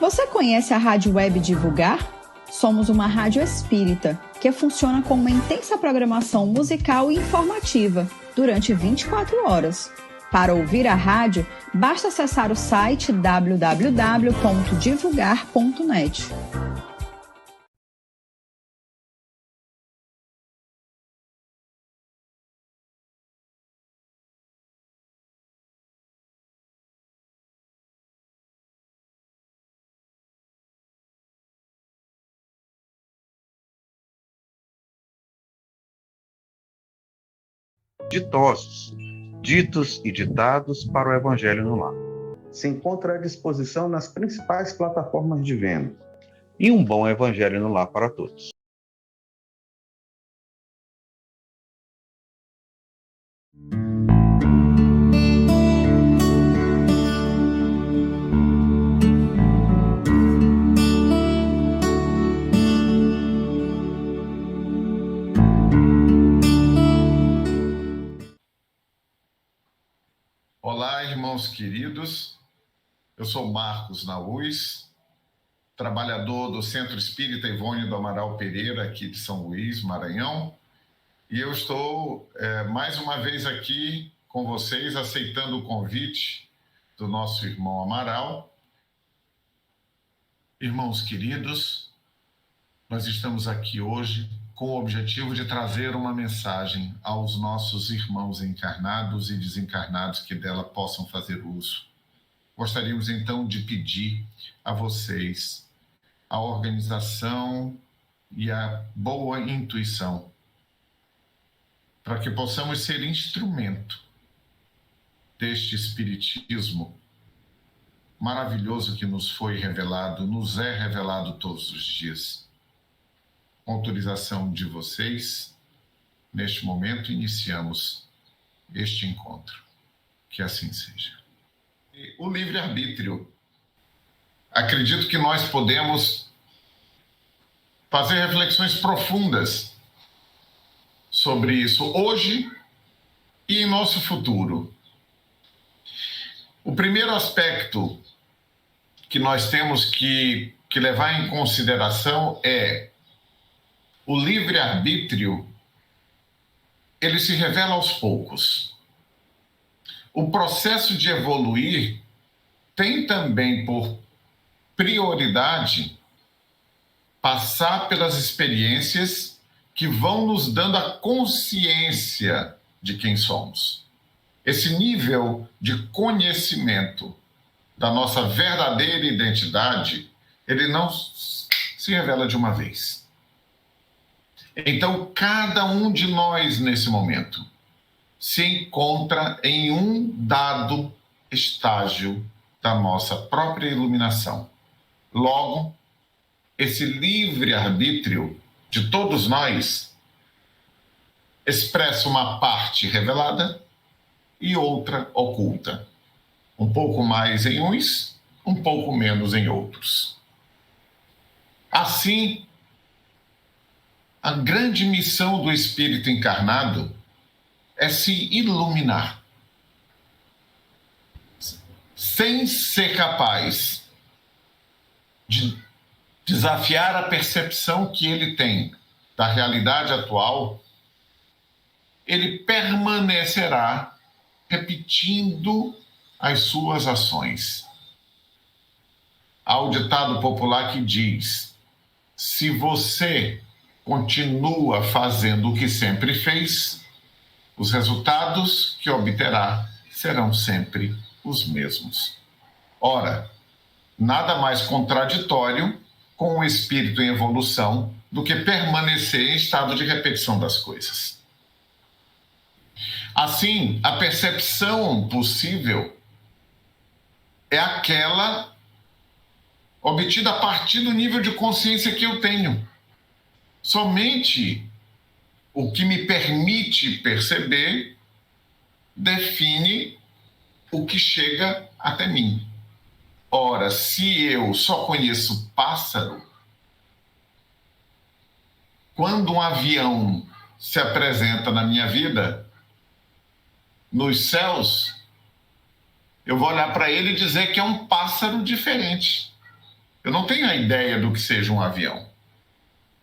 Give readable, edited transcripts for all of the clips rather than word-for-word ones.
Você conhece a Rádio Web Divulgar? Somos uma rádio espírita que funciona com uma intensa programação musical e informativa durante 24 horas. Para ouvir a rádio, basta acessar o site www.divulgar.net. Ditosos, ditos e ditados para o Evangelho no Lar. Se encontra à disposição nas principais plataformas de venda. E um bom Evangelho no Lar para todos. Olá, irmãos queridos, eu sou Marcos Naús, trabalhador do Centro Espírita Ivone do Amaral Pereira, aqui de São Luís, Maranhão, e eu estou mais uma vez aqui com vocês, aceitando o convite do nosso irmão Amaral. Irmãos queridos, nós estamos aqui hoje com o objetivo de trazer uma mensagem aos nossos irmãos encarnados e desencarnados que dela possam fazer uso. Gostaríamos então de pedir a vocês a organização e a boa intuição para que possamos ser instrumento deste espiritismo maravilhoso que nos foi revelado, nos é revelado todos os dias. Com autorização de vocês, neste momento iniciamos este encontro. Que assim seja. O livre-arbítrio. Acredito que nós podemos fazer reflexões profundas sobre isso hoje e em nosso futuro. O primeiro aspecto que nós temos que levar em consideração é o livre-arbítrio, ele se revela aos poucos. O processo de evoluir tem também por prioridade passar pelas experiências que vão nos dando a consciência de quem somos. Esse nível de conhecimento da nossa verdadeira identidade, ele não se revela de uma vez. Então, cada um de nós, nesse momento, se encontra em um dado estágio da nossa própria iluminação. Logo, esse livre-arbítrio de todos nós expressa uma parte revelada e outra oculta. Um pouco mais em uns, um pouco menos em outros. Assim, a grande missão do espírito encarnado é se iluminar. Sem ser capaz de desafiar a percepção que ele tem da realidade atual, ele permanecerá repetindo as suas ações. Há o ditado popular que diz: se você continua fazendo o que sempre fez, os resultados que obterá serão sempre os mesmos. Ora, nada mais contraditório com o espírito em evolução do que permanecer em estado de repetição das coisas. Assim, a percepção possível é aquela obtida a partir do nível de consciência que eu tenho. Somente o que me permite perceber define o que chega até mim. Ora, se eu só conheço pássaro, quando um avião se apresenta na minha vida, nos céus, eu vou olhar para ele e dizer que é um pássaro diferente. Eu não tenho a ideia do que seja um avião.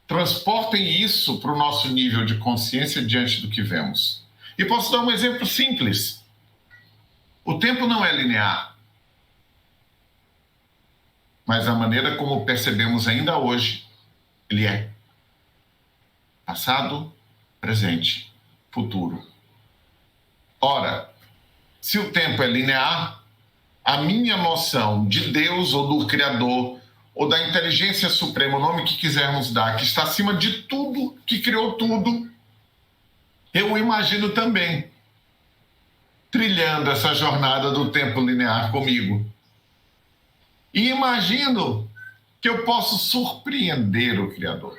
Transportem isso para o nosso nível de consciência diante do que vemos. E posso dar um exemplo simples. O tempo não é linear, mas a maneira como percebemos ainda hoje, ele é passado, presente, futuro. Ora, se o tempo é linear, a minha noção de Deus ou do Criador ou da inteligência suprema, o nome que quisermos dar, que está acima de tudo, que criou tudo, eu imagino também trilhando essa jornada do tempo linear comigo. E imagino que eu posso surpreender o Criador.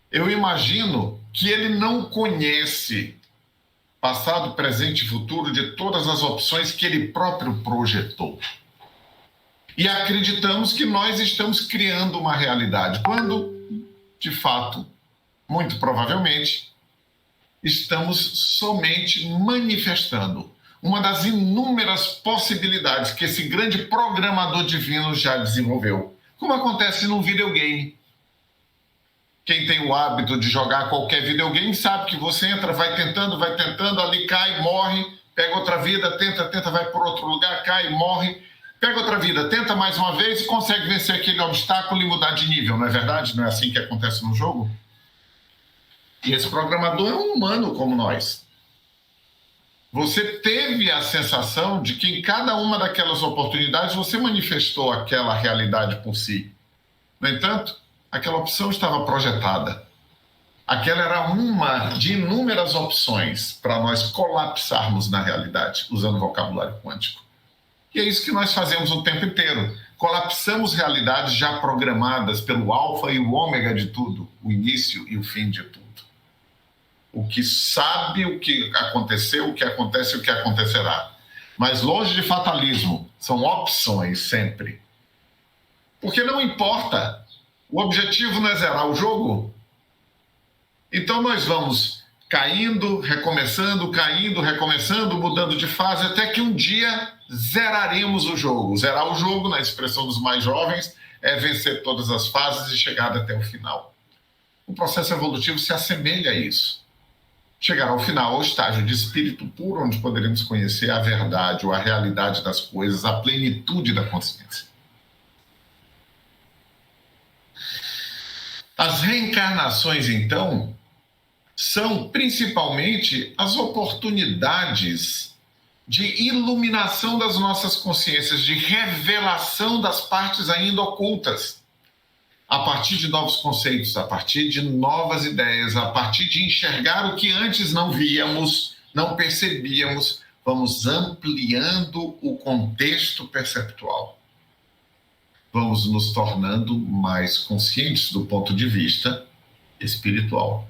Eu imagino que ele não conhece passado, presente e futuro de todas as opções que ele próprio projetou. E acreditamos que nós estamos criando uma realidade, quando, de fato, muito provavelmente, estamos somente manifestando uma das inúmeras possibilidades que esse grande programador divino já desenvolveu. Como acontece num videogame. Quem tem o hábito de jogar qualquer videogame sabe que você entra, vai tentando, ali cai, morre, pega outra vida, tenta, vai por outro lugar, cai, morre, pega outra vida, tenta mais uma vez e consegue vencer aquele obstáculo e mudar de nível, não é verdade? Não é assim que acontece no jogo? E esse programador é um humano como nós. Você teve a sensação de que em cada uma daquelas oportunidades você manifestou aquela realidade por si. No entanto, aquela opção estava projetada. Aquela era uma de inúmeras opções para nós colapsarmos na realidade, usando o vocabulário quântico. E é isso que nós fazemos o tempo inteiro. Colapsamos realidades já programadas pelo alfa e o ômega de tudo, o início e o fim de tudo. O que sabe o que aconteceu, o que acontece e o que acontecerá. Mas longe de fatalismo, são opções sempre. Porque não importa. O objetivo não é zerar o jogo. Então nós vamos caindo, recomeçando, mudando de fase, até que um dia zeraremos o jogo. Zerar o jogo, na expressão dos mais jovens, é vencer todas as fases e chegar até o final. O processo evolutivo se assemelha a isso. Chegar ao final, ao estágio de espírito puro, onde poderemos conhecer a verdade ou a realidade das coisas, a plenitude da consciência. As reencarnações, então, são principalmente as oportunidades de iluminação das nossas consciências, de revelação das partes ainda ocultas, a partir de novos conceitos, a partir de novas ideias, a partir de enxergar o que antes não víamos, não percebíamos, vamos ampliando o contexto perceptual. Vamos nos tornando mais conscientes do ponto de vista espiritual.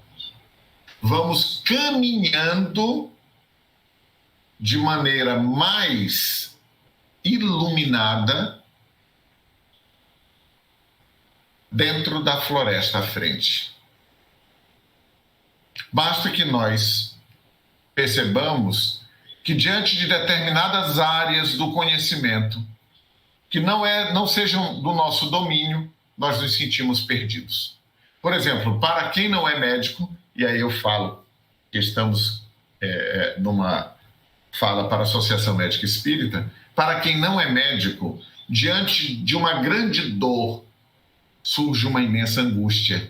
Vamos caminhando de maneira mais iluminada dentro da floresta à frente. Basta que nós percebamos que diante de determinadas áreas do conhecimento que não sejam do nosso domínio, nós nos sentimos perdidos. Por exemplo, para quem não é médico, e aí eu falo que estamos numa fala para a Associação Médica Espírita, para quem não é médico, diante de uma grande dor, surge uma imensa angústia,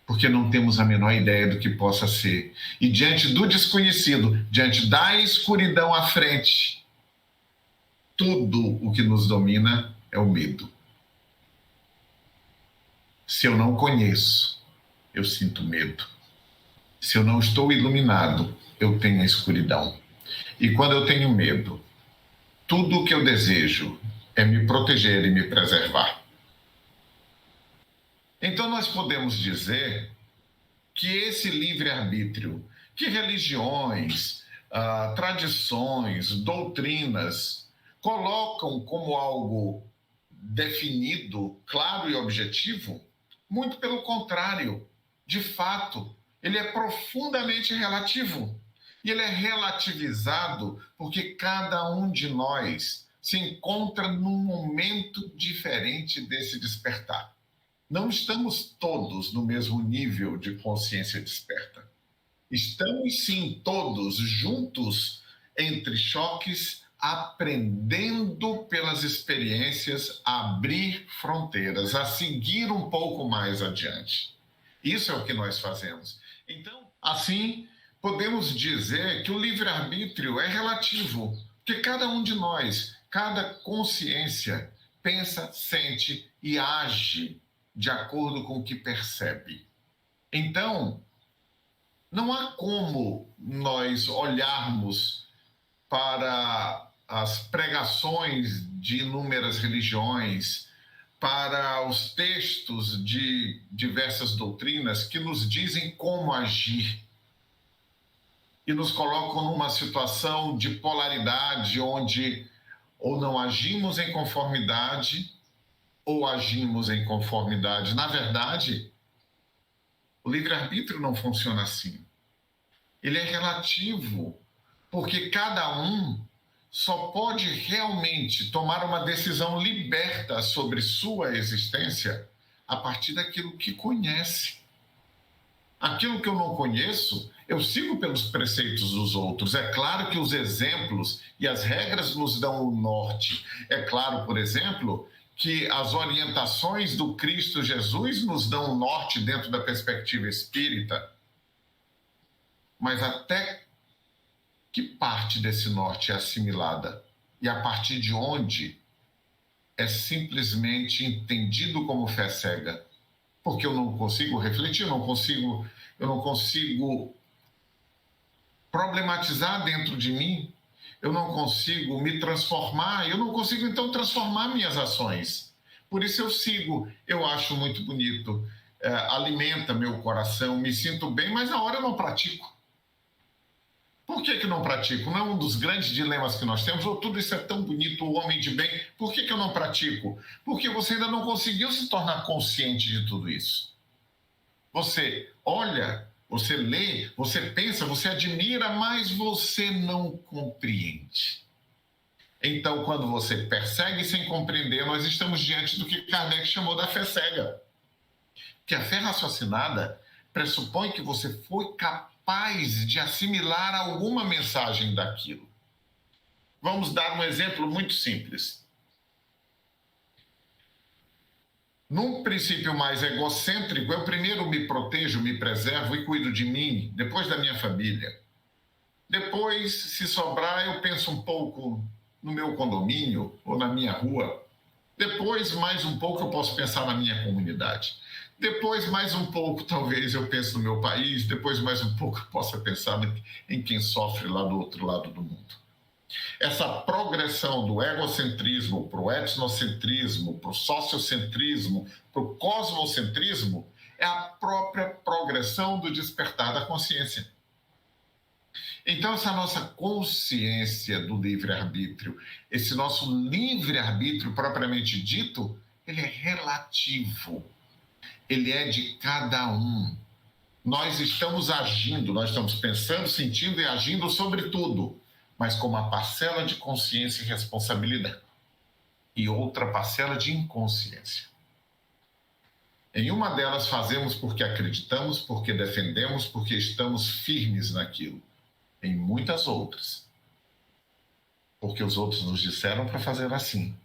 porque não temos a menor ideia do que possa ser. E diante do desconhecido, diante da escuridão à frente, tudo o que nos domina é o medo. Se eu não conheço, eu sinto medo. Se eu não estou iluminado, eu tenho a escuridão. E quando eu tenho medo, tudo o que eu desejo é me proteger e me preservar. Então nós podemos dizer que esse livre-arbítrio, que religiões, tradições, doutrinas colocam como algo definido, claro e objetivo, muito pelo contrário. De fato, ele é profundamente relativo. E ele é relativizado porque cada um de nós se encontra num momento diferente desse despertar. Não estamos todos no mesmo nível de consciência desperta. Estamos, sim, todos juntos entre choques, aprendendo pelas experiências a abrir fronteiras, a seguir um pouco mais adiante. Isso é o que nós fazemos. Então, assim, podemos dizer que o livre-arbítrio é relativo, porque cada um de nós, cada consciência, pensa, sente e age de acordo com o que percebe. Então, não há como nós olharmos para as pregações de inúmeras religiões, para os textos de diversas doutrinas que nos dizem como agir e nos colocam numa situação de polaridade onde ou não agimos em conformidade ou agimos em conformidade. Na verdade, o livre-arbítrio não funciona assim. Ele é relativo, porque cada um só pode realmente tomar uma decisão liberta sobre sua existência a partir daquilo que conhece. Aquilo que eu não conheço, eu sigo pelos preceitos dos outros. É claro que os exemplos e as regras nos dão o norte. É claro, por exemplo, que as orientações do Cristo Jesus nos dão o norte dentro da perspectiva espírita. Mas até que parte desse norte é assimilada? E a partir de onde é simplesmente entendido como fé cega? Porque eu não consigo refletir, eu não consigo problematizar dentro de mim, eu não consigo me transformar, eu não consigo então transformar minhas ações. Por isso eu sigo, eu acho muito bonito, alimenta meu coração, me sinto bem, mas na hora eu não pratico. Por que não pratico? Não é um dos grandes dilemas que nós temos, ou tudo isso é tão bonito, o homem de bem, por que eu não pratico? Porque você ainda não conseguiu se tornar consciente de tudo isso. Você olha, você lê, você pensa, você admira, mas você não compreende. Então, quando você persegue sem compreender, nós estamos diante do que Kardec chamou da fé cega. Que a fé raciocinada pressupõe que você foi capaz de assimilar alguma mensagem daquilo. Vamos dar um exemplo muito simples. Num princípio mais egocêntrico, eu primeiro me protejo, me preservo e cuido de mim, depois da minha família. Depois, se sobrar, eu penso um pouco no meu condomínio ou na minha rua. Depois, mais um pouco, eu posso pensar na minha comunidade. Depois, mais um pouco, talvez eu pense no meu país. Depois, mais um pouco, eu possa pensar em quem sofre lá do outro lado do mundo. Essa progressão do egocentrismo para o etnocentrismo, para o sociocentrismo, para o cosmocentrismo, é a própria progressão do despertar da consciência. Então, essa nossa consciência do livre-arbítrio, esse nosso livre-arbítrio propriamente dito, ele é relativo. Ele é de cada um. Nós estamos agindo, nós estamos pensando, sentindo e agindo sobre tudo, mas com uma parcela de consciência e responsabilidade e outra parcela de inconsciência. Em uma delas fazemos porque acreditamos, porque defendemos, porque estamos firmes naquilo. Em muitas outras, porque os outros nos disseram para fazer assim,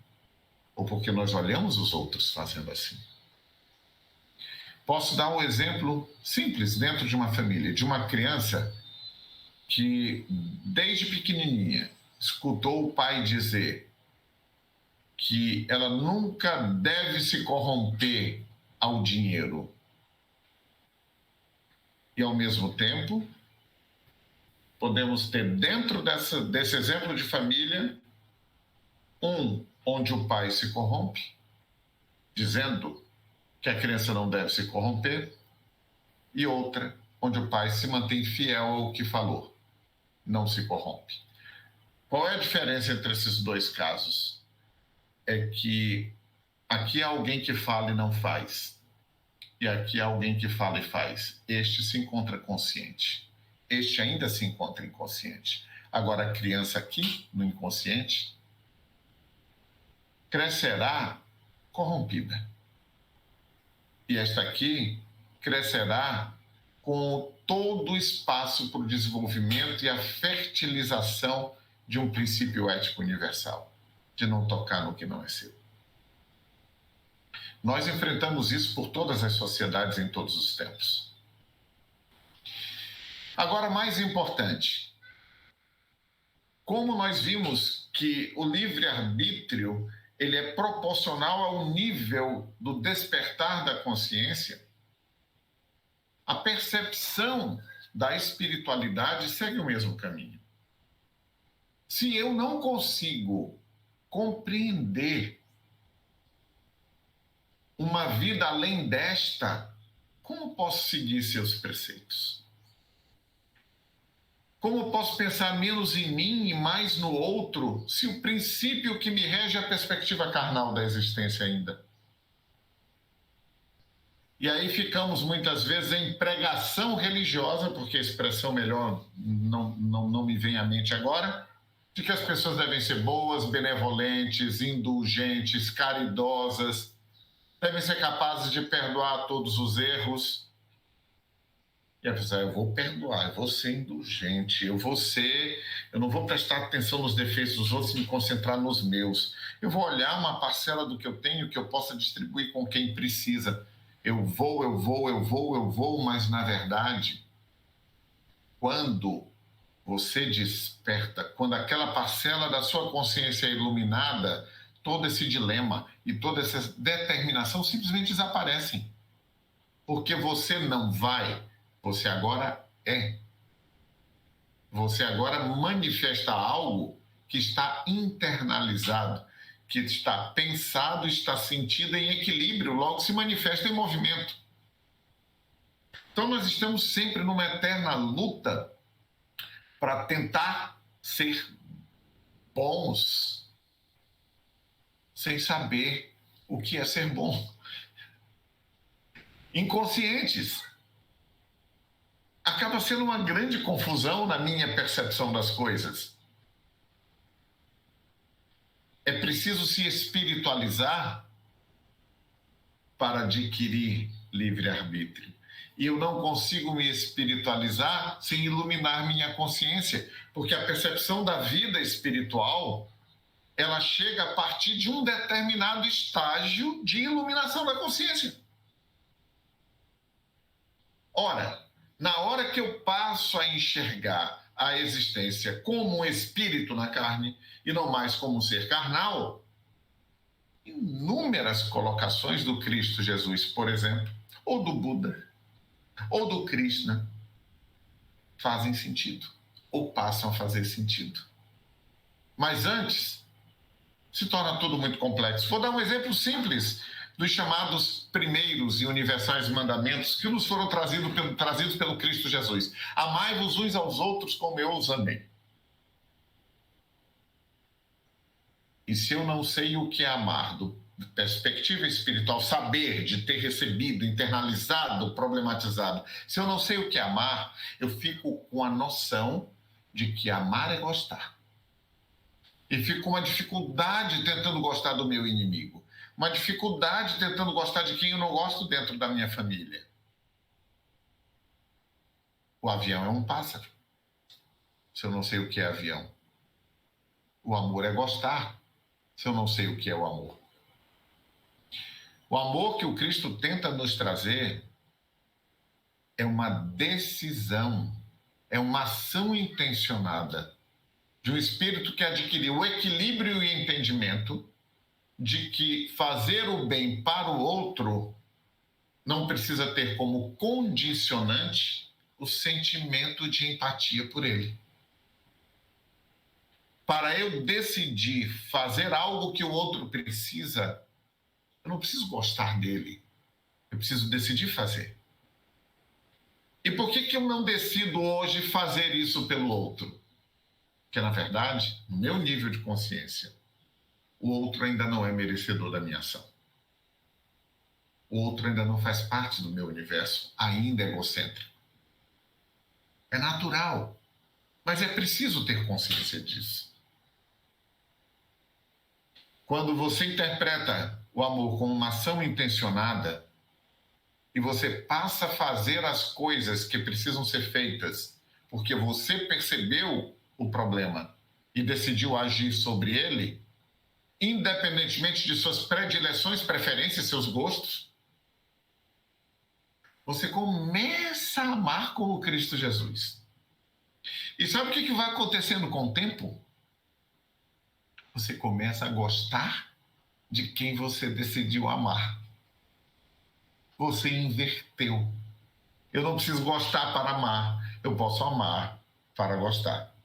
ou porque nós olhamos os outros fazendo assim. Posso dar um exemplo simples dentro de uma família, de uma criança que, desde pequenininha, escutou o pai dizer que ela nunca deve se corromper ao dinheiro. E, ao mesmo tempo, podemos ter dentro desse exemplo de família, onde o pai se corrompe, dizendo que a criança não deve se corromper, e outra, onde o pai se mantém fiel ao que falou, não se corrompe. Qual é a diferença entre esses dois casos? É que aqui há alguém que fala e não faz, e aqui há alguém que fala e faz. Este se encontra consciente, este ainda se encontra inconsciente. Agora, a criança aqui, no inconsciente, crescerá corrompida. E esta aqui crescerá com todo o espaço para o desenvolvimento e a fertilização de um princípio ético universal, de não tocar no que não é seu. Nós enfrentamos isso por todas as sociedades em todos os tempos. Agora, mais importante, como nós vimos que o livre-arbítrio ele é proporcional ao nível do despertar da consciência, a percepção da espiritualidade segue o mesmo caminho. Se eu não consigo compreender uma vida além desta, como posso seguir seus preceitos? Como posso pensar menos em mim e mais no outro, se o princípio que me rege é a perspectiva carnal da existência ainda? E aí ficamos muitas vezes em pregação religiosa, porque a expressão melhor não me vem à mente agora, de que as pessoas devem ser boas, benevolentes, indulgentes, caridosas, devem ser capazes de perdoar todos os erros. E a pessoa, eu vou perdoar, eu vou ser indulgente, eu não vou prestar atenção nos defeitos dos outros e me concentrar nos meus. Eu vou olhar uma parcela do que eu tenho que eu possa distribuir com quem precisa. Eu vou, mas na verdade, quando você desperta, quando aquela parcela da sua consciência é iluminada, todo esse dilema e toda essa determinação simplesmente desaparecem. Porque você não vai, você agora é. Você agora manifesta algo que está internalizado, que está pensado, está sentido em equilíbrio, logo se manifesta em movimento. Então nós estamos sempre numa eterna luta para tentar ser bons, sem saber o que é ser bom. Inconscientes. Acaba sendo uma grande confusão na minha percepção das coisas. É preciso se espiritualizar para adquirir livre-arbítrio. E eu não consigo me espiritualizar sem iluminar minha consciência, porque a percepção da vida espiritual, ela chega a partir de um determinado estágio de iluminação da consciência. Ora, na hora que eu passo a enxergar a existência como um espírito na carne e não mais como um ser carnal, inúmeras colocações do Cristo Jesus, por exemplo, ou do Buda, ou do Krishna, fazem sentido, ou passam a fazer sentido. Mas antes, se torna tudo muito complexo. Vou dar um exemplo simples dos chamados primeiros e universais mandamentos que nos foram trazidos pelo Cristo Jesus. Amai-vos uns aos outros como eu os amei. E se eu não sei o que é amar, do perspectiva espiritual, saber de ter recebido, internalizado, problematizado, se eu não sei o que é amar, eu fico com a noção de que amar é gostar. E fico com uma dificuldade tentando gostar do meu inimigo. Uma dificuldade tentando gostar de quem eu não gosto dentro da minha família. O avião é um pássaro. Se eu não sei o que é avião. O amor é gostar. Se eu não sei o que é o amor. O amor que o Cristo tenta nos trazer é uma decisão, é uma ação intencionada de um espírito que adquiriu o equilíbrio e entendimento de que fazer o bem para o outro não precisa ter como condicionante o sentimento de empatia por ele. Para eu decidir fazer algo que o outro precisa, eu não preciso gostar dele, eu preciso decidir fazer. E por que eu não decido hoje fazer isso pelo outro? Porque, na verdade, no meu nível de consciência, o outro ainda não é merecedor da minha ação. O outro ainda não faz parte do meu universo, ainda é egocêntrico. É natural, mas é preciso ter consciência disso. Quando você interpreta o amor como uma ação intencionada e você passa a fazer as coisas que precisam ser feitas porque você percebeu o problema e decidiu agir sobre ele, independentemente de suas predileções, preferências, seus gostos, você começa a amar como Cristo Jesus. E sabe o que vai acontecendo com o tempo? Você começa a gostar de quem você decidiu amar. Você inverteu. Eu não preciso gostar para amar, eu posso amar para gostar.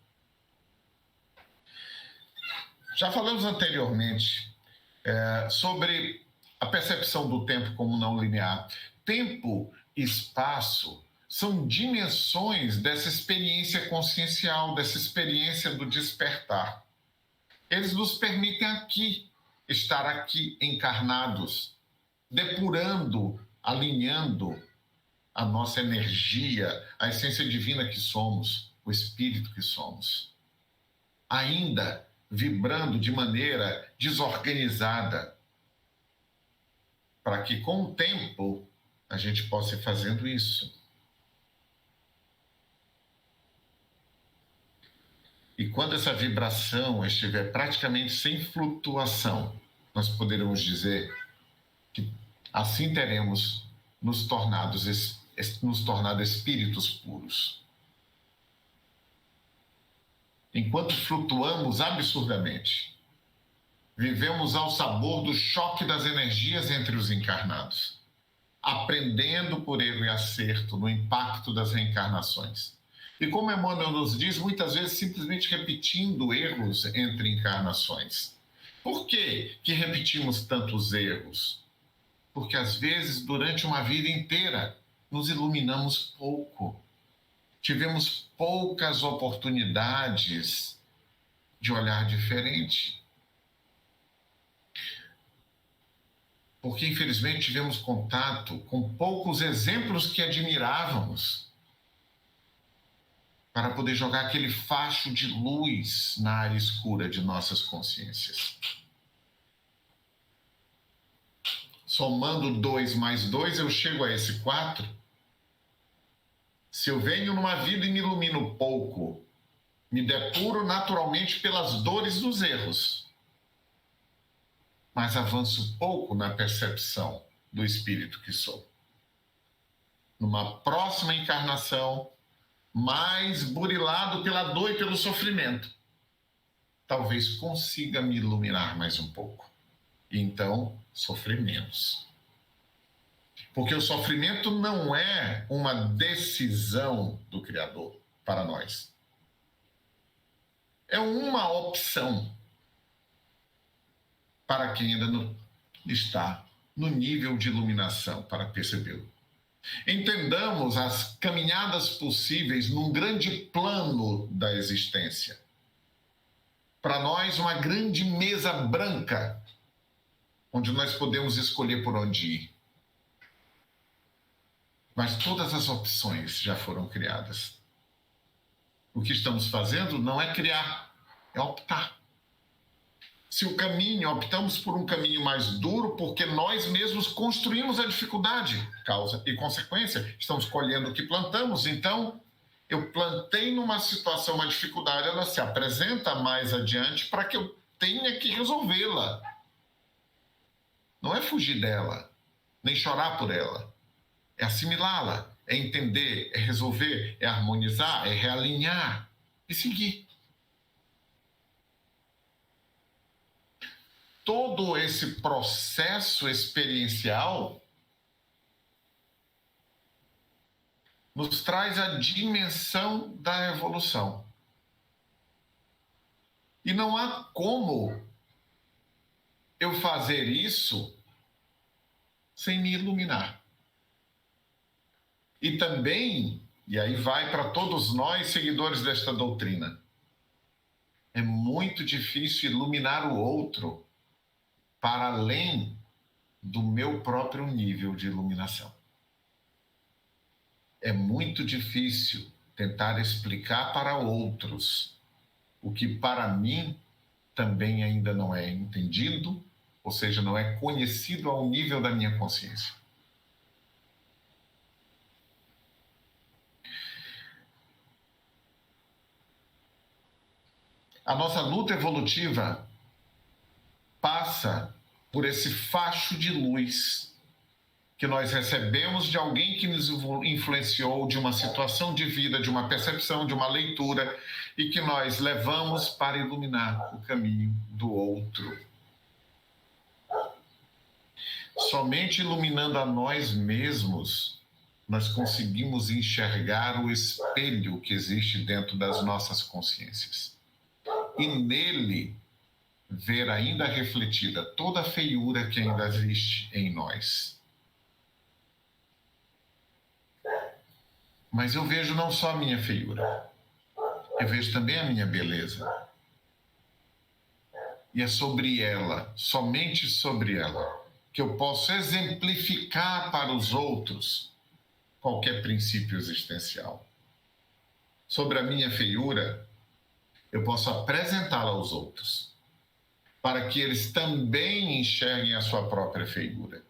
Já falamos anteriormente sobre a percepção do tempo como não linear. Tempo e espaço são dimensões dessa experiência consciencial, dessa experiência do despertar. Eles nos permitem estar aqui encarnados, depurando, alinhando a nossa energia, a essência divina que somos, o espírito que somos. Ainda vibrando de maneira desorganizada, para que com o tempo a gente possa ir fazendo isso. E quando essa vibração estiver praticamente sem flutuação, nós poderemos dizer que assim teremos nos tornado espíritos puros. Enquanto flutuamos absurdamente, vivemos ao sabor do choque das energias entre os encarnados, aprendendo por erro e acerto no impacto das reencarnações. E como Emmanuel nos diz, muitas vezes simplesmente repetindo erros entre encarnações. Por que repetimos tantos erros? Porque às vezes, durante uma vida inteira, nos iluminamos pouco. Tivemos poucas oportunidades de olhar diferente. Porque, infelizmente, tivemos contato com poucos exemplos que admirávamos para poder jogar aquele facho de luz na área escura de nossas consciências. Somando 2 mais 2, eu chego a esse 4. Se eu venho numa vida e me ilumino pouco, me depuro naturalmente pelas dores dos erros, mas avanço pouco na percepção do espírito que sou. Numa próxima encarnação, mais burilado pela dor e pelo sofrimento, talvez consiga me iluminar mais um pouco. E então, sofrer menos. Porque o sofrimento não é uma decisão do Criador para nós. É uma opção para quem ainda não está no nível de iluminação para percebê-lo. Entendamos as caminhadas possíveis num grande plano da existência. Para nós, uma grande mesa branca, onde nós podemos escolher por onde ir. Mas todas as opções já foram criadas. O que estamos fazendo não é criar, é optar. Se o caminho, optamos por um caminho mais duro, porque nós mesmos construímos a dificuldade, causa e consequência, estamos colhendo o que plantamos. Então, eu plantei numa situação, uma dificuldade, ela se apresenta mais adiante para que eu tenha que resolvê-la. Não é fugir dela, nem chorar por ela. É assimilá-la, é entender, é resolver, é harmonizar, é realinhar e seguir. Todo esse processo experiencial nos traz a dimensão da evolução. E não há como eu fazer isso sem me iluminar. E também, e aí vai para todos nós, seguidores desta doutrina, é muito difícil iluminar o outro para além do meu próprio nível de iluminação. É muito difícil tentar explicar para outros o que para mim também ainda não é entendido, ou seja, não é conhecido ao nível da minha consciência. A nossa luta evolutiva passa por esse facho de luz que nós recebemos de alguém que nos influenciou, de uma situação de vida, de uma percepção, de uma leitura, e que nós levamos para iluminar o caminho do outro. Somente iluminando a nós mesmos, nós conseguimos enxergar o espelho que existe dentro das nossas consciências. E nele, ver ainda refletida toda a feiura que ainda existe em nós. Mas eu vejo não só a minha feiura, eu vejo também a minha beleza. E é sobre ela, somente sobre ela, que eu posso exemplificar para os outros qualquer princípio existencial. Sobre a minha feiura, eu posso apresentá-la aos outros, para que eles também enxerguem a sua própria feiura.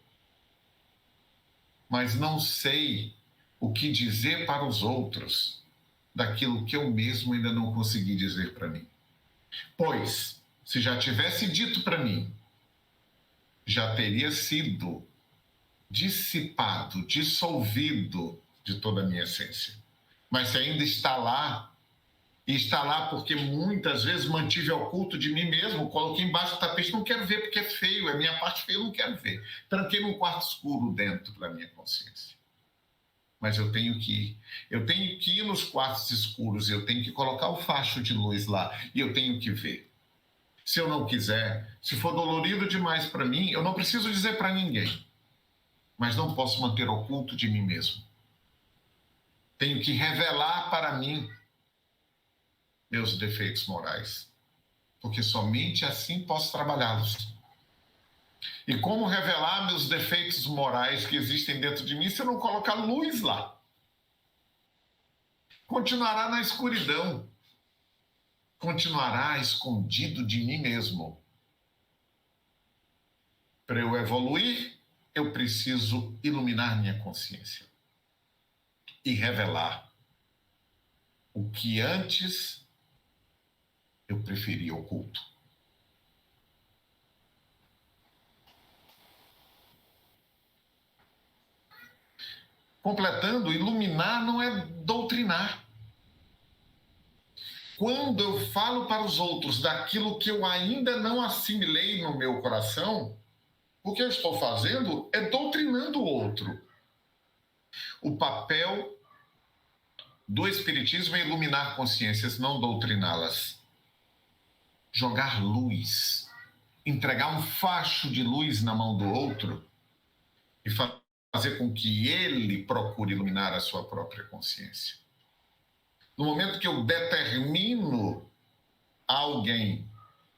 Mas não sei o que dizer para os outros daquilo que eu mesmo ainda não consegui dizer para mim. Pois, se já tivesse dito para mim, já teria sido dissipado, dissolvido de toda a minha essência. Mas se ainda está lá, e está lá porque muitas vezes mantive oculto de mim mesmo, coloquei embaixo do tapete, não quero ver porque é feio, é minha parte feia, eu não quero ver. Tranquei num quarto escuro dentro da minha consciência. Mas eu tenho que ir nos quartos escuros, eu tenho que colocar o facho de luz lá, e eu tenho que ver. Se eu não quiser, se for dolorido demais para mim, eu não preciso dizer para ninguém. Mas não posso manter oculto de mim mesmo. Tenho que revelar para mim meus defeitos morais, porque somente assim posso trabalhá-los. E como revelar meus defeitos morais que existem dentro de mim se eu não colocar luz lá? Continuará na escuridão. Continuará escondido de mim mesmo. Para eu evoluir, eu preciso iluminar minha consciência e revelar o que antes eu preferia oculto. Completando, iluminar não é doutrinar. Quando eu falo para os outros daquilo que eu ainda não assimilei no meu coração, o que eu estou fazendo é doutrinando o outro. O papel do Espiritismo é iluminar consciências, não doutriná-las. Jogar luz, entregar um facho de luz na mão do outro e fazer com que ele procure iluminar a sua própria consciência. No momento que eu determino a alguém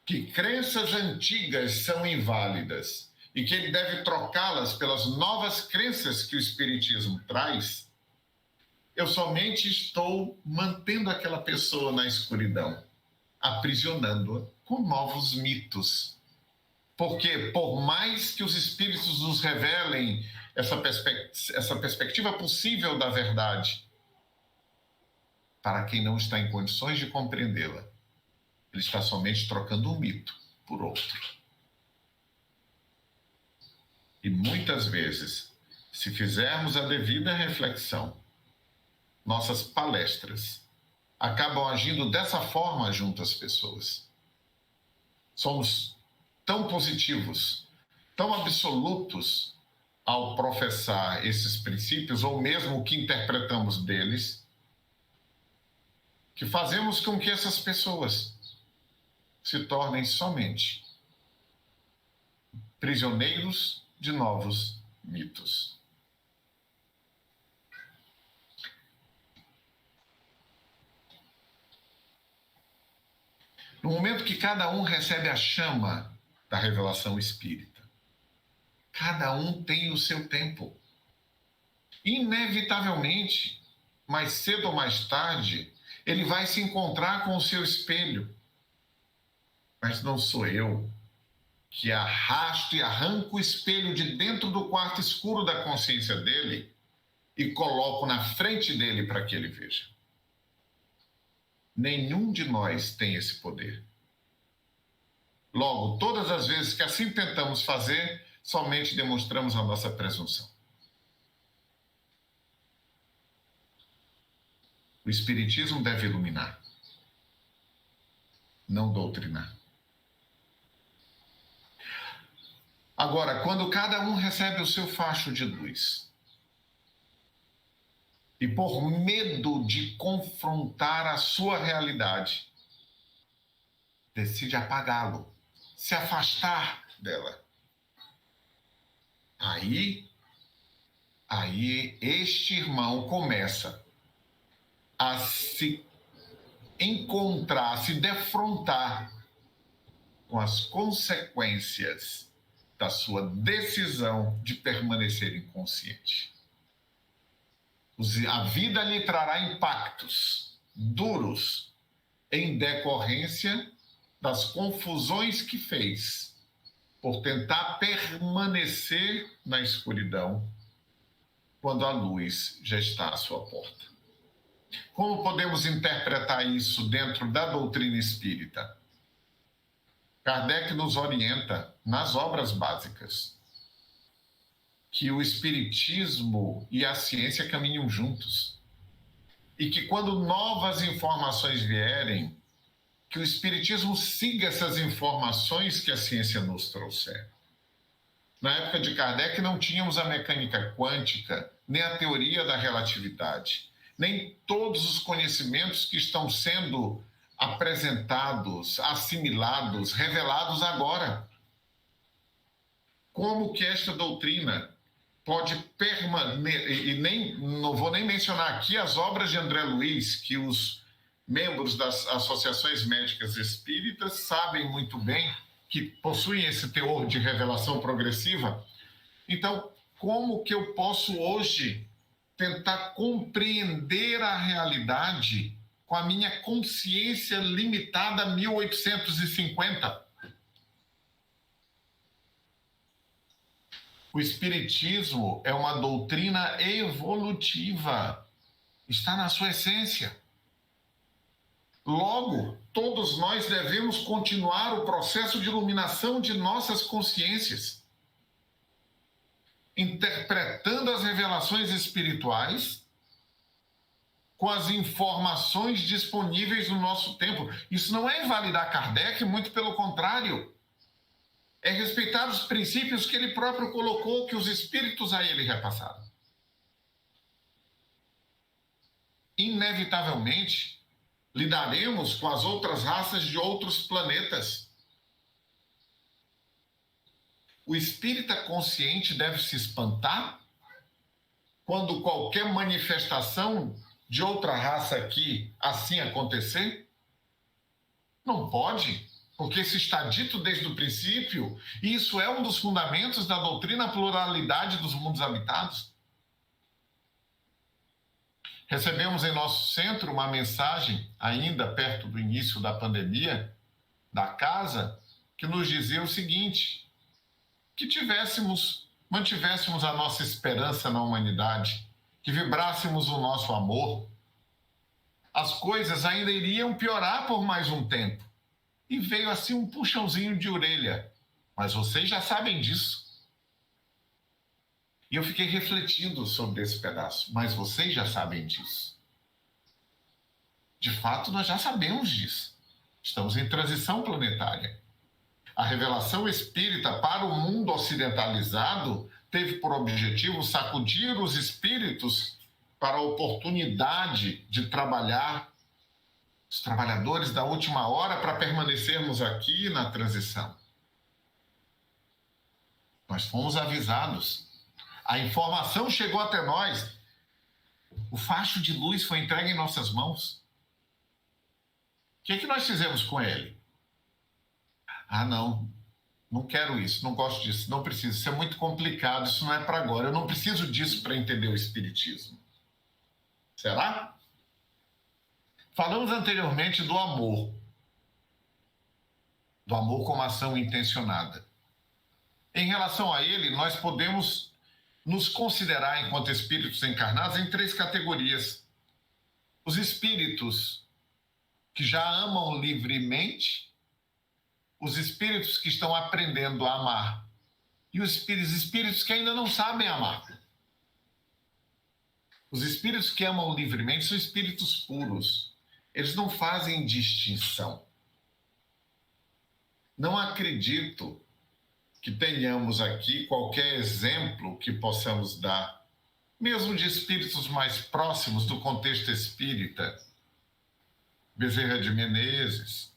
que crenças antigas são inválidas e que ele deve trocá-las pelas novas crenças que o Espiritismo traz, eu somente estou mantendo aquela pessoa na escuridão, aprisionando-a com novos mitos. Porque, por mais que os Espíritos nos revelem essa perspectiva possível da verdade, para quem não está em condições de compreendê-la, ele está somente trocando um mito por outro. E muitas vezes, se fizermos a devida reflexão, nossas palestras acabam agindo dessa forma junto às pessoas. Somos tão positivos, tão absolutos ao professar esses princípios, ou mesmo o que interpretamos deles, que fazemos com que essas pessoas se tornem somente prisioneiros de novos mitos. No momento que cada um recebe a chama da revelação espírita, cada um tem o seu tempo. Inevitavelmente, mais cedo ou mais tarde, ele vai se encontrar com o seu espelho. Mas não sou eu que arrasto e arranco o espelho de dentro do quarto escuro da consciência dele e coloco na frente dele para que ele veja. Nenhum de nós tem esse poder. Logo, todas as vezes que assim tentamos fazer, somente demonstramos a nossa presunção. O Espiritismo deve iluminar, não doutrinar. Agora, quando cada um recebe o seu facho de luz e por medo de confrontar a sua realidade, decide apagá-lo, se afastar dela. Aí este irmão começa a se encontrar, a se defrontar com as consequências da sua decisão de permanecer inconsciente. A vida lhe trará impactos duros em decorrência das confusões que fez por tentar permanecer na escuridão quando a luz já está à sua porta. Como podemos interpretar isso dentro da doutrina espírita? Kardec nos orienta nas obras básicas que o espiritismo e a ciência caminham juntos e que quando novas informações vierem, que o espiritismo siga essas informações que a ciência nos trouxer. Na época de Kardec não tínhamos a mecânica quântica, nem a teoria da relatividade, nem todos os conhecimentos que estão sendo apresentados, assimilados, revelados agora. Como que esta doutrina pode permanecer, e não vou nem mencionar aqui as obras de André Luiz, que os membros das associações médicas espíritas sabem muito bem que possuem esse teor de revelação progressiva. Então, como que eu posso hoje tentar compreender a realidade com a minha consciência limitada a 1850? O Espiritismo é uma doutrina evolutiva, está na sua essência. Logo, todos nós devemos continuar o processo de iluminação de nossas consciências, interpretando as revelações espirituais com as informações disponíveis no nosso tempo. Isso não é invalidar Kardec, muito pelo contrário. É respeitar os princípios que ele próprio colocou, que os espíritos a ele repassaram. Inevitavelmente, lidaremos com as outras raças de outros planetas. O espírita consciente deve se espantar quando qualquer manifestação de outra raça aqui assim acontecer? Não pode, porque isso está dito desde o princípio, e isso é um dos fundamentos da doutrina pluralidade dos mundos habitados. Recebemos em nosso centro uma mensagem, ainda perto do início da pandemia, da casa, que nos dizia o seguinte: que mantivéssemos a nossa esperança na humanidade, que vibrássemos o nosso amor. As coisas ainda iriam piorar por mais um tempo. E veio assim um puxãozinho de orelha. Mas vocês já sabem disso. E eu fiquei refletindo sobre esse pedaço. Mas vocês já sabem disso. De fato, nós já sabemos disso. Estamos em transição planetária. A revelação espírita para o mundo ocidentalizado teve por objetivo sacudir os espíritos para a oportunidade de trabalhar, os trabalhadores da última hora, para permanecermos aqui na transição. Nós fomos avisados. A informação chegou até nós. O facho de luz foi entregue em nossas mãos. O que é que nós fizemos com ele? Ah, não quero isso, não gosto disso, não preciso, isso é muito complicado, isso não é para agora, eu não preciso disso para entender o Espiritismo. Será? Falamos anteriormente do amor. do amor como ação intencionada. Em relação a ele, nós podemos nos considerar, enquanto espíritos encarnados, em 3 categorias. Os espíritos que já amam livremente, os espíritos que estão aprendendo a amar e os espíritos que ainda não sabem amar. Os espíritos que amam livremente são espíritos puros. Eles não fazem distinção. Não acredito que tenhamos aqui qualquer exemplo que possamos dar, mesmo de espíritos mais próximos do contexto espírita. Bezerra de Menezes,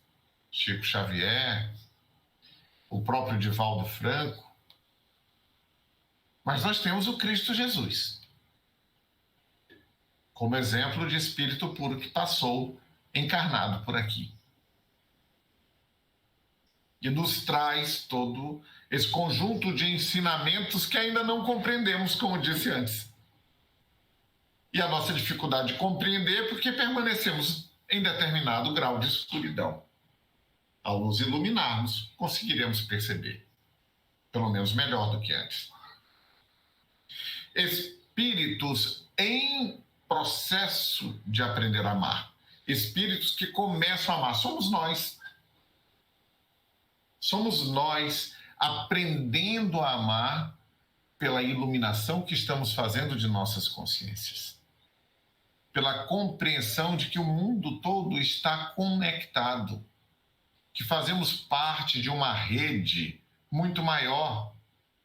Chico Xavier, o próprio Divaldo Franco. Mas nós temos o Cristo Jesus como exemplo de espírito puro que passou encarnado por aqui. E nos traz todo esse conjunto de ensinamentos que ainda não compreendemos, como disse antes. E a nossa dificuldade de compreender é porque permanecemos em determinado grau de escuridão. Ao nos iluminarmos, conseguiremos perceber, pelo menos melhor do que antes. Espíritos em processo de aprender a amar. Espíritos que começam a amar. Somos nós. Somos nós aprendendo a amar pela iluminação que estamos fazendo de nossas consciências. Pela compreensão de que o mundo todo está conectado. Que fazemos parte de uma rede muito maior,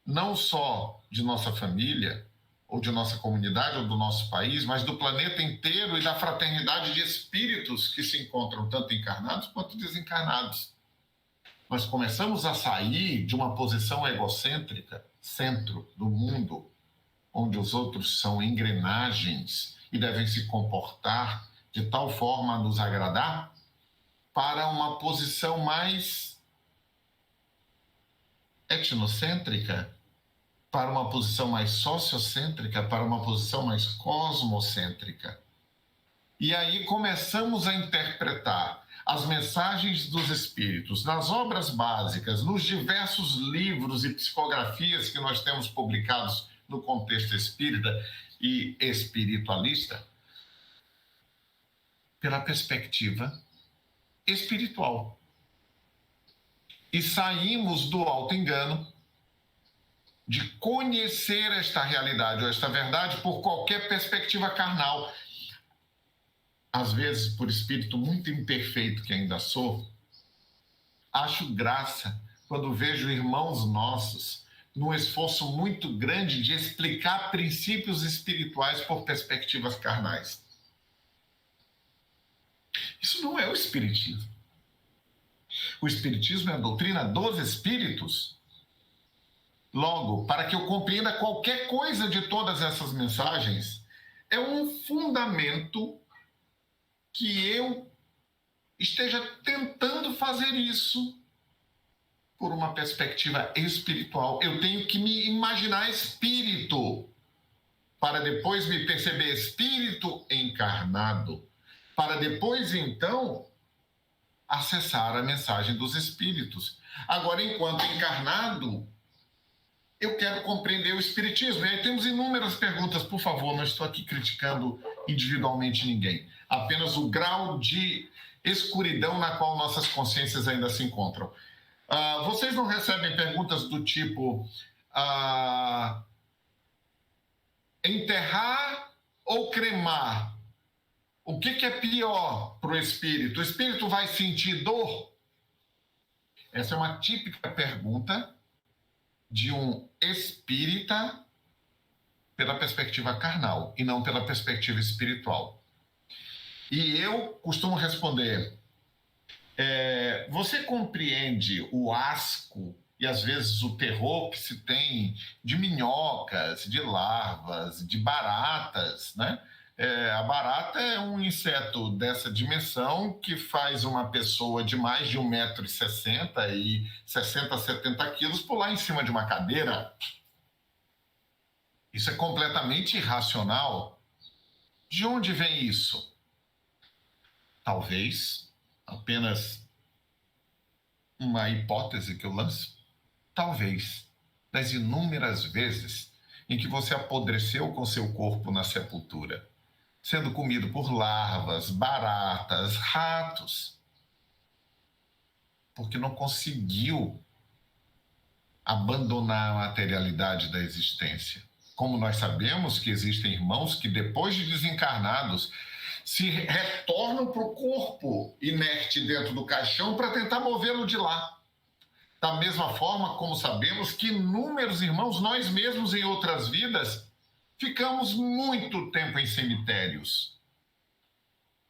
não só de nossa família, ou de nossa comunidade, ou do nosso país, mas do planeta inteiro e da fraternidade de espíritos que se encontram tanto encarnados quanto desencarnados. Nós começamos a sair de uma posição egocêntrica, centro do mundo, onde os outros são engrenagens e devem se comportar de tal forma a nos agradar, para uma posição mais etnocêntrica, para uma posição mais sociocêntrica, para uma posição mais cosmocêntrica. E aí começamos a interpretar as mensagens dos espíritos nas obras básicas, nos diversos livros e psicografias que nós temos publicados no contexto espírita e espiritualista, pela perspectiva espiritual. E saímos do auto-engano de conhecer esta realidade ou esta verdade por qualquer perspectiva carnal. Às vezes, por espírito muito imperfeito que ainda sou, acho graça quando vejo irmãos nossos num esforço muito grande de explicar princípios espirituais por perspectivas carnais. Isso não é o espiritismo. O espiritismo é a doutrina dos espíritos. Logo, para que eu compreenda qualquer coisa de todas essas mensagens, é um fundamento que eu esteja tentando fazer isso por uma perspectiva espiritual. Eu tenho que me imaginar espírito, para depois me perceber espírito encarnado, para depois, então, acessar a mensagem dos espíritos. Agora, enquanto encarnado, eu quero compreender o espiritismo. E aí temos inúmeras perguntas, por favor, não estou aqui criticando individualmente ninguém. Apenas o grau de escuridão na qual nossas consciências ainda se encontram. Vocês não recebem perguntas do tipo enterrar ou cremar? O que é pior para o espírito? O espírito vai sentir dor? Essa é uma típica pergunta de um espírita pela perspectiva carnal e não pela perspectiva espiritual. E eu costumo responder, você compreende o asco e às vezes o terror que se tem de minhocas, de larvas, de baratas, né? A barata é um inseto dessa dimensão que faz uma pessoa de mais de 1,60 m e 60, 70 quilos pular em cima de uma cadeira. Isso é completamente irracional. De onde vem isso? Talvez apenas uma hipótese que eu lanço, talvez, das inúmeras vezes em que você apodreceu com seu corpo na sepultura, sendo comido por larvas, baratas, ratos, porque não conseguiu abandonar a materialidade da existência. Como nós sabemos que existem irmãos que, depois de desencarnados, se retornam para o corpo inerte dentro do caixão para tentar movê-lo de lá. Da mesma forma como sabemos que inúmeros irmãos, nós mesmos em outras vidas, ficamos muito tempo em cemitérios.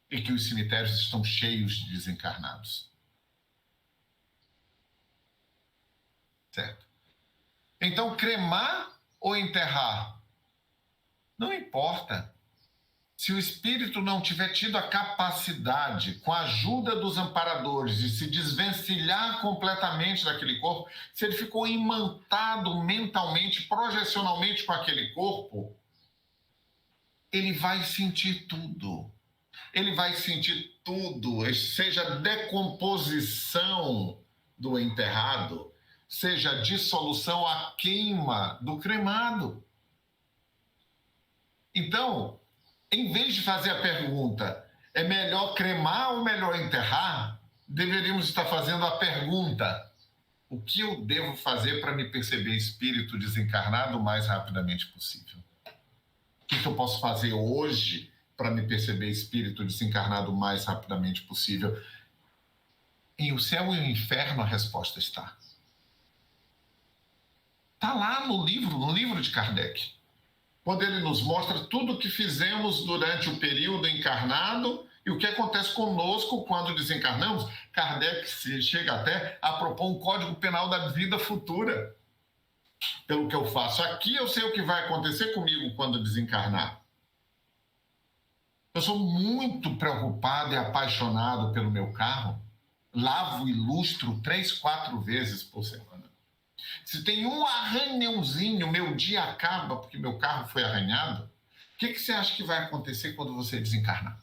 E que os cemitérios estão cheios de desencarnados. Certo? Então, cremar ou enterrar? Não importa. Se o espírito não tiver tido a capacidade, com a ajuda dos amparadores, de se desvencilhar completamente daquele corpo, se ele ficou imantado mentalmente, projecionalmente com aquele corpo, ele vai sentir tudo. Ele vai sentir tudo, seja a decomposição do enterrado, seja a dissolução, a queima do cremado. Então, em vez de fazer a pergunta, é melhor cremar ou melhor enterrar? Deveríamos estar fazendo a pergunta, o que eu devo fazer para me perceber espírito desencarnado o mais rapidamente possível? O que eu posso fazer hoje para me perceber espírito desencarnado o mais rapidamente possível? Em O Céu e o Inferno a resposta está. Está lá no livro de Kardec. Quando ele nos mostra tudo o que fizemos durante o período encarnado e o que acontece conosco quando desencarnamos. Kardec chega até a propor um código penal da vida futura. Pelo que eu faço aqui, eu sei o que vai acontecer comigo quando desencarnar. Eu sou muito preocupado e apaixonado pelo meu carro. Lavo e lustro 3, 4 vezes por semana. Se tem um arranhãozinho, meu dia acaba porque meu carro foi arranhado. O que você acha que vai acontecer quando você desencarnar?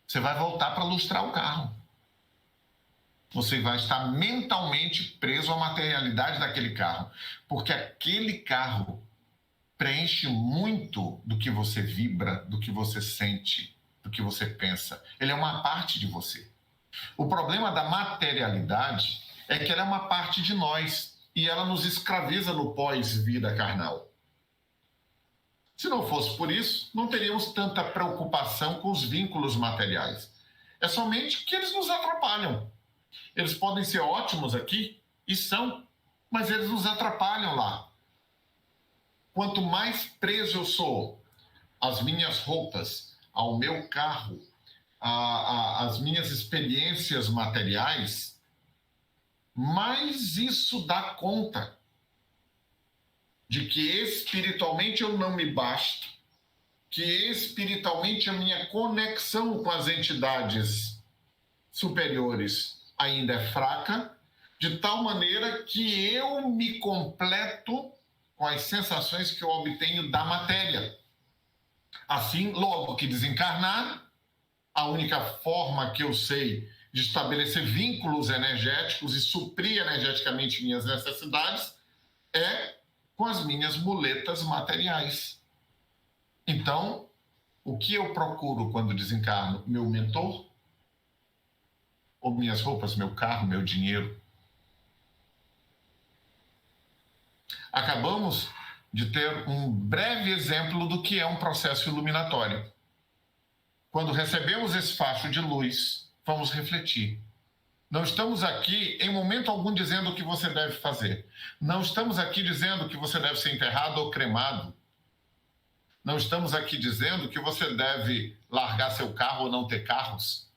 Você vai voltar para lustrar o carro. Você vai estar mentalmente preso à materialidade daquele carro. Porque aquele carro preenche muito do que você vibra, do que você sente, do que você pensa. Ele é uma parte de você. O problema da materialidade é que ela é uma parte de nós e ela nos escraviza no pós-vida carnal. Se não fosse por isso, não teríamos tanta preocupação com os vínculos materiais. É somente que eles nos atrapalham. Eles podem ser ótimos aqui, e são, mas eles nos atrapalham lá. Quanto mais preso eu sou às minhas roupas, ao meu carro, às minhas experiências materiais, mais isso dá conta de que espiritualmente eu não me basto, que espiritualmente a minha conexão com as entidades superiores ainda é fraca, de tal maneira que eu me completo com as sensações que eu obtenho da matéria. Assim, logo que desencarnar, a única forma que eu sei de estabelecer vínculos energéticos e suprir energeticamente minhas necessidades é com as minhas muletas materiais. Então, o que eu procuro quando desencarno? Meu mentor? Ou minhas roupas, meu carro, meu dinheiro? Acabamos de ter um breve exemplo do que é um processo iluminatório. Quando recebemos esse facho de luz, vamos refletir. Não estamos aqui em momento algum dizendo o que você deve fazer. Não estamos aqui dizendo que você deve ser enterrado ou cremado. Não estamos aqui dizendo que você deve largar seu carro ou não ter carros.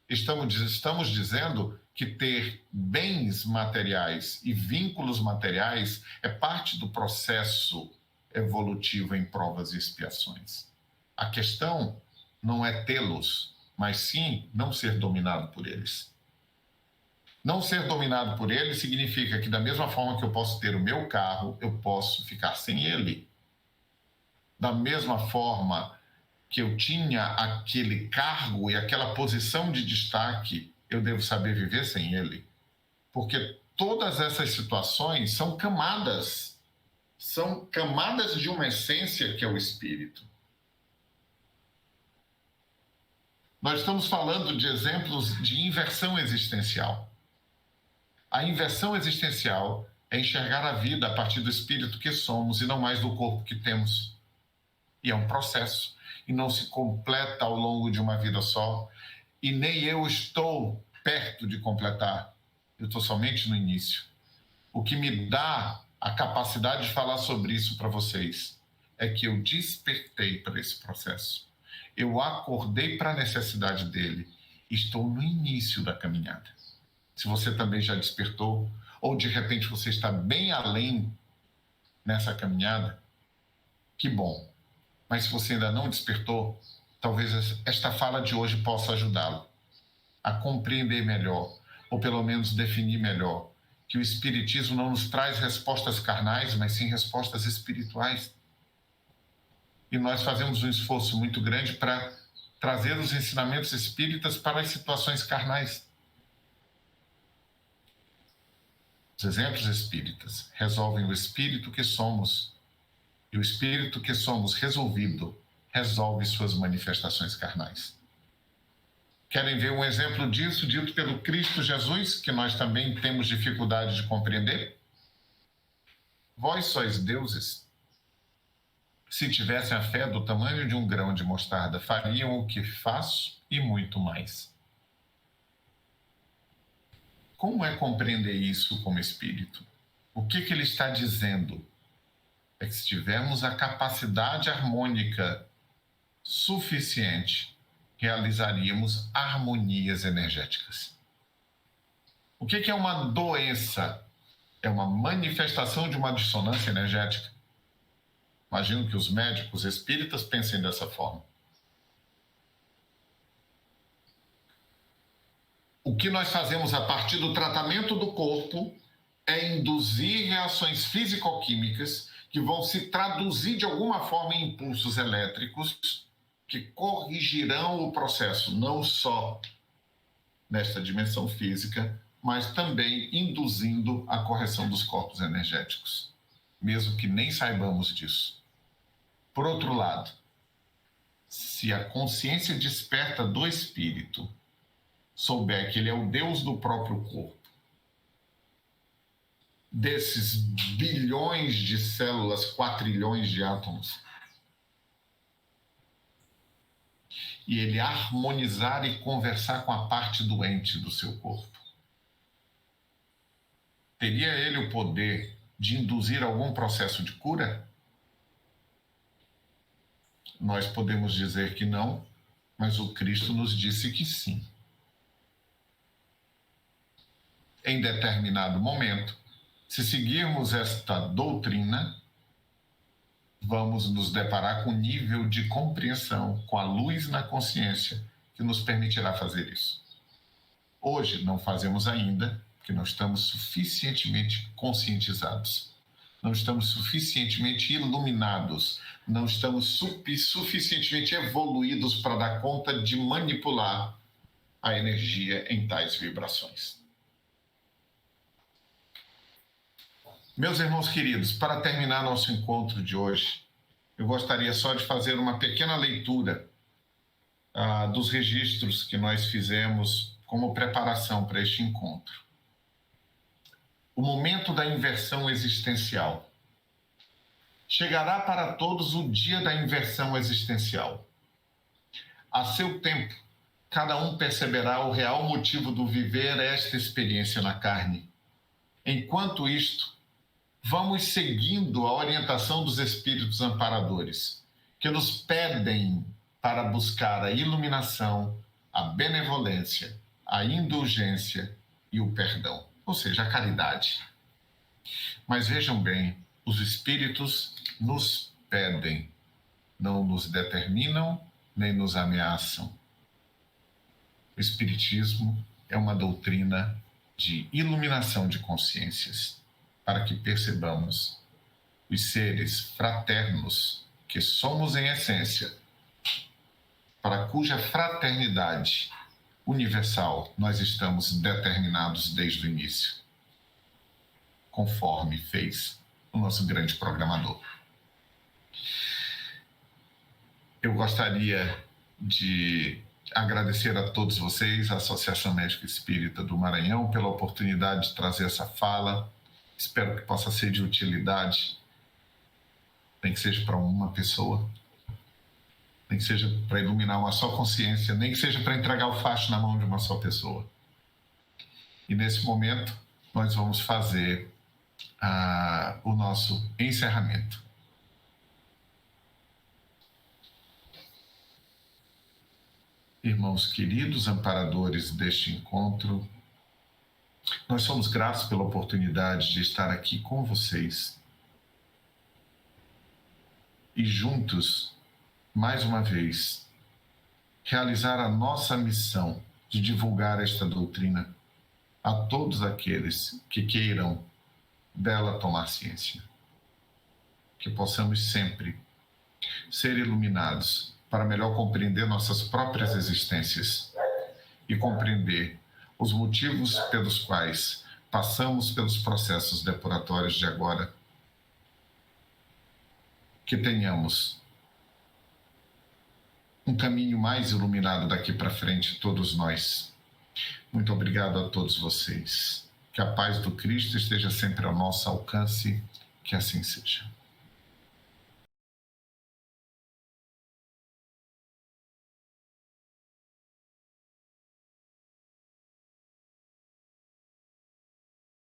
Estamos dizendo que ter bens materiais e vínculos materiais é parte do processo evolutivo em provas e expiações. A questão não é tê-los, mas sim não ser dominado por eles. Não ser dominado por eles significa que, da mesma forma que eu posso ter o meu carro, eu posso ficar sem ele. Da mesma forma que eu tinha aquele cargo e aquela posição de destaque, eu devo saber viver sem ele. Porque todas essas situações são camadas de uma essência que é o espírito. Nós estamos falando de exemplos de inversão existencial. A inversão existencial é enxergar a vida a partir do espírito que somos e não mais do corpo que temos. E é um processo, e não se completa ao longo de uma vida só, e nem eu estou perto de completar, eu estou somente no início. O que me dá a capacidade de falar sobre isso para vocês é que eu despertei para esse processo. Eu acordei para a necessidade dele. Estou no início da caminhada. Se você também já despertou, ou de repente você está bem além nessa caminhada, que bom. Mas se você ainda não despertou, talvez esta fala de hoje possa ajudá-lo a compreender melhor, ou pelo menos definir melhor, que o Espiritismo não nos traz respostas carnais, mas sim respostas espirituais. E nós fazemos um esforço muito grande para trazer os ensinamentos espíritas para as situações carnais. Os exemplos espíritas resolvem o espírito que somos, e o espírito que somos resolvido resolve suas manifestações carnais. Querem ver um exemplo disso dito pelo Cristo Jesus, que nós também temos dificuldade de compreender? Vós sois deuses. Se tivessem a fé do tamanho de um grão de mostarda, fariam o que faço e muito mais. Como é compreender isso como espírito? O que ele está dizendo? É que se tivermos a capacidade harmônica suficiente, realizaríamos harmonias energéticas. O que é uma doença? É uma manifestação de uma dissonância energética. Imagino que os médicos espíritas pensem dessa forma. O que nós fazemos a partir do tratamento do corpo é induzir reações físico-químicas que vão se traduzir de alguma forma em impulsos elétricos que corrigirão o processo, não só nesta dimensão física, mas também induzindo a correção dos corpos energéticos, mesmo que nem saibamos disso. Por outro lado, se a consciência desperta do espírito souber que ele é o Deus do próprio corpo, desses bilhões de células, quatrilhões de átomos, e ele harmonizar e conversar com a parte doente do seu corpo, teria ele o poder de induzir algum processo de cura? Nós podemos dizer que não, mas o Cristo nos disse que sim. Em determinado momento, se seguirmos esta doutrina, vamos nos deparar com um nível de compreensão, com a luz na consciência, que nos permitirá fazer isso. Hoje não fazemos ainda, porque não estamos suficientemente conscientizados. Não estamos suficientemente iluminados, não estamos suficientemente evoluídos para dar conta de manipular a energia em tais vibrações. Meus irmãos queridos, para terminar nosso encontro de hoje, eu gostaria só de fazer uma pequena leitura dos registros que nós fizemos como preparação para este encontro. O momento da inversão existencial. Chegará para todos o dia da inversão existencial. A seu tempo, cada um perceberá o real motivo do viver esta experiência na carne. Enquanto isto, vamos seguindo a orientação dos espíritos amparadores, que nos pedem para buscar a iluminação, a benevolência, a indulgência e o perdão, ou seja, a caridade. Mas vejam bem, os espíritos nos pedem, não nos determinam nem nos ameaçam. O espiritismo é uma doutrina de iluminação de consciências, para que percebamos os seres fraternos que somos em essência, para cuja fraternidade universal nós estamos determinados desde o início, conforme fez o nosso grande programador. Eu gostaria de agradecer a todos vocês, a Associação Médica Espírita do Maranhão, pela oportunidade de trazer essa fala. Espero que possa ser de utilidade, nem que seja para uma pessoa, nem que seja para iluminar uma só consciência, nem que seja para entregar o facho na mão de uma só pessoa. E nesse momento, nós vamos fazer o nosso encerramento. Irmãos queridos, amparadores deste encontro, nós somos gratos pela oportunidade de estar aqui com vocês e juntos, mais uma vez, realizar a nossa missão de divulgar esta doutrina a todos aqueles que queiram dela tomar ciência. Que possamos sempre ser iluminados para melhor compreender nossas próprias existências e compreender os motivos pelos quais passamos pelos processos depuratórios de agora. Que tenhamos um caminho mais iluminado daqui para frente, todos nós. Muito obrigado a todos vocês. Que a paz do Cristo esteja sempre ao nosso alcance, que assim seja.